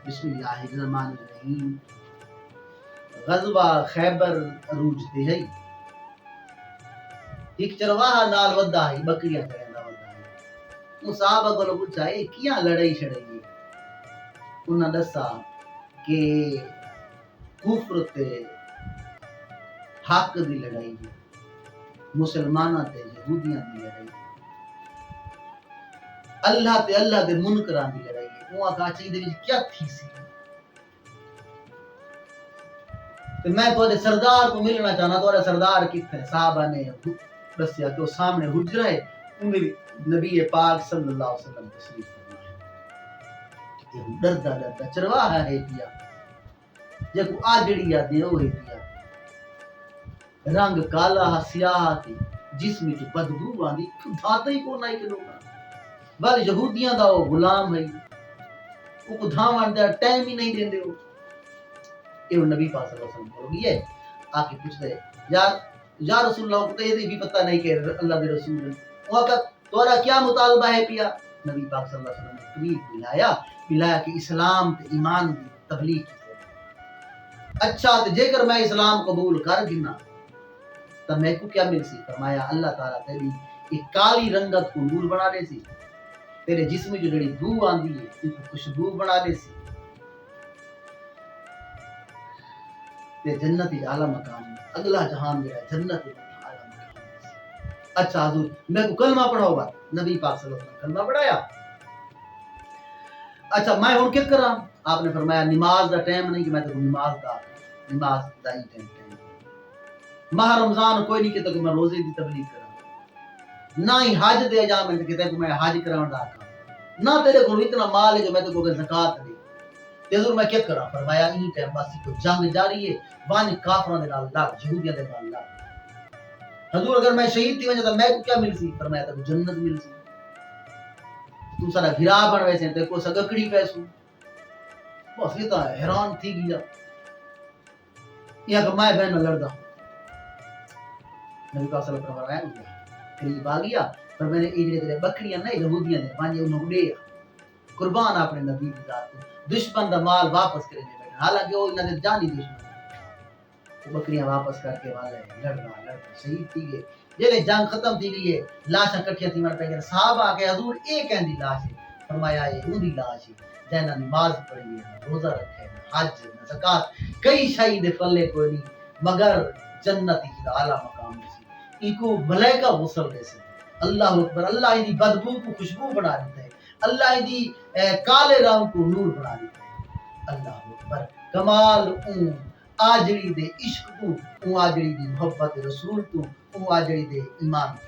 بسم اللہ الرحمن الرحیم۔ غزوہ خیبر عروج تے ہے، ایک چرواہا نال ودا ہے، بکریاں چریندا ودا ہے۔ صحابہ کولوں پوچھا اے کیاں لڑائی چھڑائی؟ انہاں دسا کہ کفر تے حق دی لڑائی ہے، مسلماناں تے یہودیاں دی لڑائی ہے، اللہ تے اللہ دے منکراں دی لڑائی ہے۔ اوہاں کا چیز دے وچ کیا تھی سی؟ تے میں تواڈے سردار کو ملنا چاہنا، تواڈا سردار کتھے؟ صحابہ نے دسیا کہ وہ سامنے حجرہ ہے، اندر نبی پاک صلی اللہ علیہ وسلم تشریف فرما ہے۔ یہ ڈردا ڈردا چرواہا ہے پیا، جے کو آجڑی آدی وہ ہے پیا، رنگ کالا سیاہ تے جسم وچ بدبو آندی، دھاتا ہی کون آئی کہ لوکاں بل یہودیاں دا وہ غلام ہے، وہ کو دھاون دا ٹائم ہی نہیں دیندے ہو۔ یہ نبی پاک صلی اللہ علیہ وسلم کو یہ آ کے پوچھتے یا رسول اللہ کو تو یہ بھی پتہ نہیں کہ اللہ دے رسول ہیں۔ وہاں کا تورا کیا مطالبہ ہے پیا؟ نبی پاک صلی اللہ علیہ وسلم نے قریب پلایا کہ اسلام تے ایمان دی تبلیغ کی۔ اچھا تے جے کر میں اسلام قبول کر گنا تو میں کو کیا مل سی؟ فرمایا اللہ تعالیٰ تیری ایک کالی رنگت کو نور بنا دے سی، تیرے جسم جو جڑی بو آندی ہے ان کو خوشبو بنا دے سی، تے جنت اعلی مقام اگلا جہان میرا جنت اعلی مقام۔ اچھا حضور میں کو کلمہ پڑھاؤ گا، نبی پاک صلی اللہ علیہ وسلم کلمہ پڑھایا۔ اچھا میں ہن کیا کراں؟ آپ نے فرمایا نماز دا ٹائم نہیں کہ میں تے نماز دا ہی ٹائم ماہ رمضان کوئی نہیں کہ تے میں روزے دی تبلیغ کراں، نہ ہی حج دے اجازت کہ تے کو میں حج کراون دا آکھاں، نہ تیرے کو اتنا مال ہے جو میں تے کو زکات دے۔ حضور میں کیا کراں؟ فرمایا این ٹائم بس کو جنگ جاری ہے، وان کافراں دے نال لڑ، یہودیاں دے نال لڑ۔ حضور اگر میں شہید تھی وجہ تو میں کو کیا مل سی؟ فرمایا تے جنت مل سی، تو سارا گھرا بن ویسے تے کو سگکڑی پیسو۔ بس یہ تو حیران تھی گیا، یہ کہ میں بہن لڑدا نبی پاک صلی اللہ علیہ وسلم فرمایا قریب آ گیا، پر میں نے یہ جڑے بکریاں نہیں یہودیاں نے وانجے انہوں اڑے قربان اپنے نبی دی ذات کو، دشمن دا مال واپس کرنے بیٹھے، حالانکہ وہ انہاں دے جانی دشمن وہ بکریاں واپس کر کے والے لڑنا شہید تھی گئے۔ جیلے جنگ ختم تھی گئی ہے، لاشاں کٹھیاں تھی مر پہ گئے، صحابہ آ کے حضور ایک کہندی لاش ہے، فرمایا یہ اون دی لاش ہے جنہاں نماز پڑھی ہے، روزہ رکھے، حج، زکات، کئی شہید پلے کوئی نہیں مگر جنت ہی دا اعلی مقام سی۔ ایکو ملائکہ غسل دے سے، اللہ اکبر، اللہ دی بدبو کو خوشبو بنا دیتا ہے، اللہ دی کالے رنگ کو نور بنا دیتا ہے۔ اللہ اکبر، کمال اون آجڑی دے عشق تو، اون آجڑی دی محبت رسول تو، اون آجڑی دے ایمان تو۔